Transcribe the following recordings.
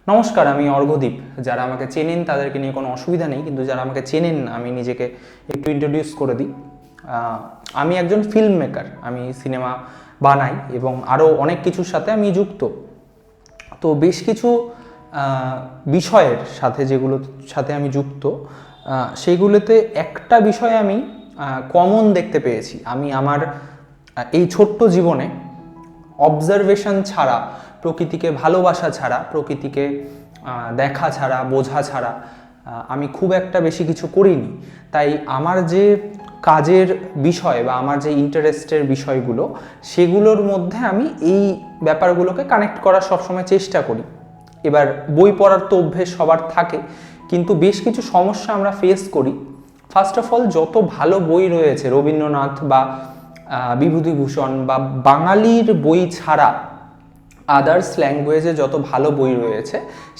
নমস্কার, আমি অর্ঘ্যদীপ। যারা আমাকে চেনেন তাদেরকে নিয়ে কোনো অসুবিধা নেই, কিন্তু যারা আমাকে চেনেন না আমি নিজেকে একটু ইন্ট্রোডিউস করে দিই। আমি একজন ফিল্ম মেকার, আমি সিনেমা বানাই এবং আরও অনেক কিছুর সাথে আমি যুক্ত। তো বেশ কিছু বিষয়ের সাথে যেগুলোর সাথে আমি যুক্ত সেইগুলোতে একটা বিষয় আমি কমন দেখতে পেয়েছি। আমি আমার এই ছোট্ট জীবনে অবজারভেশন ছাড়া, প্রকৃতিকে ভালোবাসা ছাড়া, প্রকৃতিকে দেখা ছাড়া, বোঝা ছাড়া আমি খুব একটা বেশি কিছু করিনি। তাই আমার যে কাজের বিষয় বা আমার যে ইন্টারেস্টের বিষয়গুলো, সেগুলোর মধ্যে আমি এই ব্যাপারগুলোকে কানেক্ট করার সবসময় চেষ্টা করি। এবার বই পড়ার তো অভ্যেস সবার থাকে, কিন্তু বেশ কিছু সমস্যা আমরা ফেস করি। ফার্স্ট অফ অল, যত ভালো বই রয়েছে, রবীন্দ্রনাথ বা বিভূতিভূষণ বা বাঙালির বই ছাড়া আদার্স ল্যাঙ্গুয়েজে যত ভালো বই রয়েছে,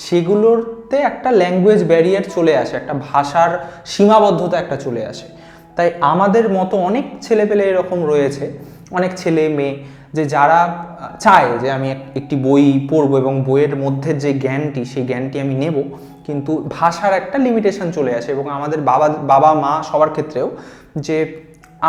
সেগুলোতে একটা ল্যাঙ্গুয়েজ ব্যারিয়ার চলে আসে, একটা ভাষার সীমাবদ্ধতা একটা চলে আসে। তাই আমাদের মতো অনেক ছেলেপেলে এরকম রয়েছে, অনেক ছেলে মেয়ে, যে যারা চায় যে আমি একটি বই পড়বো এবং বইয়ের মধ্যে যে জ্ঞানটি, সেই জ্ঞানটি আমি নেব, কিন্তু ভাষার একটা লিমিটেশন চলে আসে। এবং আমাদের বাবা মা সবার ক্ষেত্রেও, যে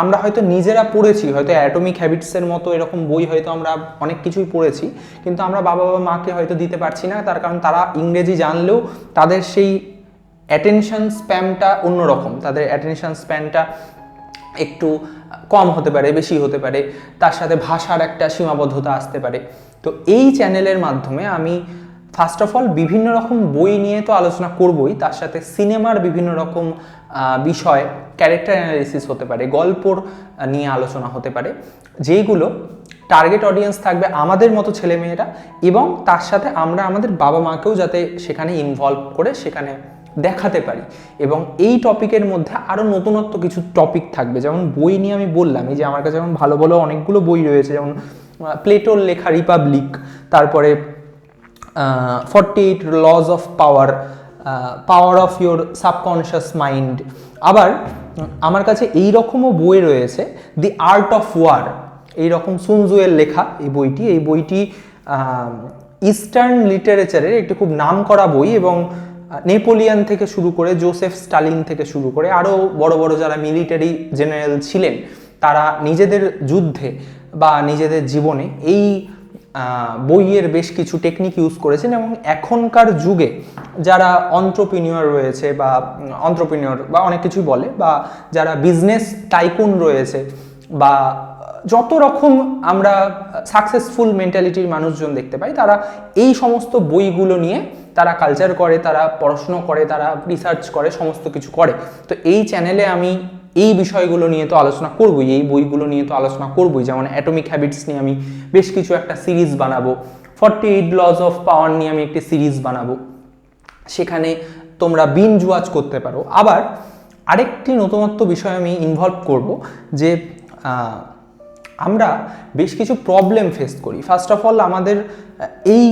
আমরা হয়তো নিজেরা পড়েছি, হয়তো অ্যাটমিক হ্যাবিটসের মতো এরকম বই হয়তো আমরা অনেক কিছুই পড়েছি, কিন্তু আমরা বাবা মাকে হয়তো দিতে পারছি না, তার কারণ তারা ইংরেজি জানলেও তাদের সেই অ্যাটেনশন স্প্যানটা অন্যরকম, তাদের অ্যাটেনশন স্প্যানটা একটু কম হতে পারে, বেশি হতে পারে, তার সাথে ভাষার একটা সীমাবদ্ধতা আসতে পারে। তো এই চ্যানেলের মাধ্যমে আমি ফার্স্ট অফ অল বিভিন্ন রকম বই নিয়ে তো আলোচনা করবই, তার সাথে সিনেমার বিভিন্ন রকম বিষয়, ক্যারেক্টার অ্যানালিসিস হতে পারে, গল্পর নিয়ে আলোচনা হতে পারে, যেইগুলো টার্গেট অডিয়েন্স থাকবে আমাদের মতো ছেলেমেয়েরা, এবং তার সাথে আমরা আমাদের বাবা মাকেও যাতে সেখানে ইনভলভ করে সেখানে দেখাতে পারি। এবং এই টপিকের মধ্যে আরও নতুনত্ব কিছু টপিক থাকবে। যেমন বই নিয়ে আমি বললাম, এই যে আমার কাছে যেমন ভালো ভালো অনেকগুলো বই রয়েছে, যেমন প্লেটোর লেখা রিপাবলিক, তারপরে 48 lodge of power, power of your subconscious mind. আবার আমার কাছে এই রকমও বই রয়েছে, দি আর্ট অফ ওয়ার, এইরকম সুন ৎসুয়ের লেখা এই বইটি ইস্টার্ন লিটারেচারের একটি খুব নামকরা বই, এবং নেপোলিয়ান থেকে শুরু করে জোসেফ স্টালিন থেকে শুরু করে আরও বড় বড় যারা মিলিটারি জেনারেল ছিলেন, তারা নিজেদের যুদ্ধে বা নিজেদের জীবনে এই বইয়ের বেশ কিছু টেকনিক ইউজ করেছেন। এবং এখনকার যুগে যারা অন্ত্রপ্রিনিয়র রয়েছে বা অন্ত্রপ্রিনিয়র বা অনেক কিছুই বলে, বা যারা বিজনেস টাইকুন রয়েছে, বা যত রকম আমরা সাকসেসফুল মেন্টালিটির মানুষজন দেখতে পাই, তারা এই সমস্ত বইগুলো নিয়ে তারা কালচার করে, তারা পড়াশুনো করে, তারা রিসার্চ করে, সমস্ত কিছু করে। তো এই চ্যানেলে আমি এই বিষয়গুলো নিয়ে তো আলোচনা করবই, এই বইগুলো নিয়ে তো আলোচনা করবই। যেমন অ্যাটমিক হ্যাবিটস নিয়ে আমি বেশ কিছু একটা সিরিজ বানাবো, 48 লজ অফ পাওয়ার নিয়ে আমি একটি সিরিজ বানাবো, সেখানে তোমরা বিঞ্জ ওয়াচ করতে পারো। আবার আরেকটি নতুনত্ব বিষয় আমি ইনভলভ করব, যে আমরা বেশ কিছু প্রবলেম ফেস করি। ফার্স্ট অফ অল, আমাদের এই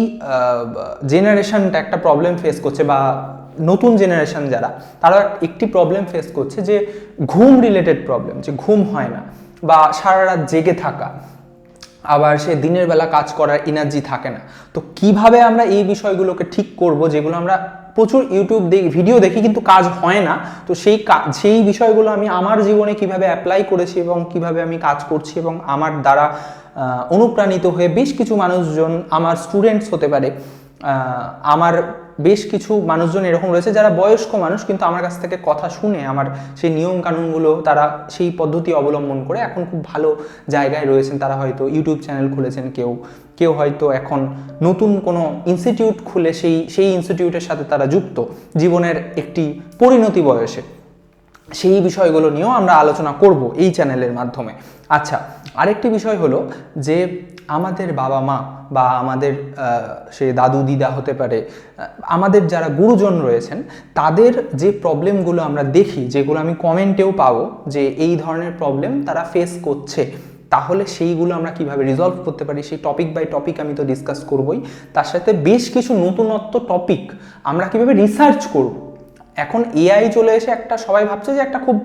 জেনারেশনটা একটা প্রবলেম ফেস করছে, বা নতুন জেনারেশন যারা, তারা একটি প্রবলেম ফেস করছে, যে ঘুম রিলেটেড প্রবলেম, যে ঘুম হয় না বা সারা রাত জেগে থাকা, আবার সে দিনের বেলা কাজ করার এনার্জি থাকে না। তো কিভাবে আমরা এই বিষয়গুলোকে ঠিক করব, যেগুলো আমরা প্রচুর ইউটিউব ভিডিও দেখি কিন্তু কাজ হয় না, তো সেই বিষয়গুলো আমি আমার জীবনে কিভাবে অ্যাপ্লাই করেছি এবং কিভাবে আমি কাজ করছি, এবং আমার দ্বারা অনুপ্রাণিত হয়ে বেশ কিছু মানুষজন, আমার স্টুডেন্টস হতে পারে, আমার বেশ কিছু মানুষজন এরকম রয়েছে যারা বয়স্ক মানুষ, কিন্তু আমার কাছ থেকে কথা শুনে আমার সেই নিয়ম কানুনগুলো, তারা সেই পদ্ধতি অবলম্বন করে এখন খুব ভালো জায়গায় রয়েছেন। তারা হয়তো ইউটিউব চ্যানেল খুলেছেন, কেউ হয়তো এখন নতুন কোনো ইনস্টিটিউট খুলে সেই ইনস্টিটিউটের সাথে তারা যুক্ত জীবনের একটি পরিণতি বয়সে। সেই বিষয়গুলো নিয়েও আমরা আলোচনা করব এই চ্যানেলের মাধ্যমে। আচ্ছা, আরেকটি বিষয় হলো যে আমাদের বাবা মা বা আমাদের সে দাদু দিদা হতে পারে, আমাদের যারা গুরুজন রয়েছেন, তাদের যে প্রবলেমগুলো আমরা দেখি, যেগুলো আমি কমেন্টেও পাবো যে এই ধরনের প্রবলেম তারা ফেস করছে, তাহলে সেইগুলো আমরা কিভাবে রিজলভ করতে পারি, সেই টপিক বাই টপিক আমি তো ডিসকাস করবই। তার সাথে বেশ কিছু নতুনত্ব টপিক আমরা কিভাবে রিসার্চ করব। এখন এআই চলে এসে একটা, সবাই ভাবছে যে একটা খুব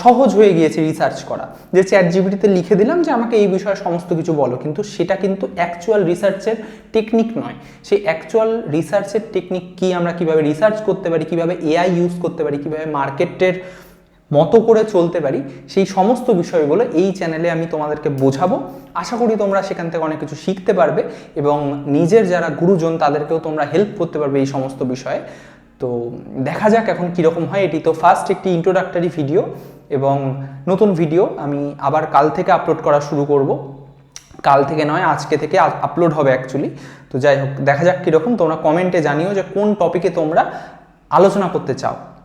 সহজ হয়ে গিয়েছে রিসার্চ করা, যে চ্যাট জিপিটিতে লিখে দিলাম যে আমাকে এই বিষয়ে সমস্ত কিছু বলো, কিন্তু সেটা কিন্তু অ্যাকচুয়াল রিসার্চের টেকনিক নয়। সেই অ্যাকচুয়াল রিসার্চের টেকনিক কি, আমরা কিভাবে রিসার্চ করতে পারি, কিভাবে এআই ইউজ করতে পারি, কিভাবে মার্কেটের মতো করে চলতে পারি, সেই সমস্ত বিষয়গুলো এই চ্যানেলে আমি তোমাদেরকে বোঝাবো। আশা করি তোমরা সেখান থেকে অনেক কিছু শিখতে পারবে এবং নিজের যারা গুরুজন তাদেরকেও তোমরা হেল্প করতে পারবে এই সমস্ত বিষয়ে। তো দেখা যাক এখন কীরকম হয়। এটি তো ফার্স্ট একটি ইন্ট্রোডাক্টরি ভিডিও, এবং নতুন ভিডিও আমি আবার কাল থেকে আপলোড করা শুরু করব। কাল থেকে নয়, আজকে থেকে আপলোড হবে অ্যাকচুয়ালি। তো যাই হোক, দেখা যাক কীরকম, তোমরা কমেন্টে জানিও যে কোন টপিকে তোমরা আলোচনা করতে চাও।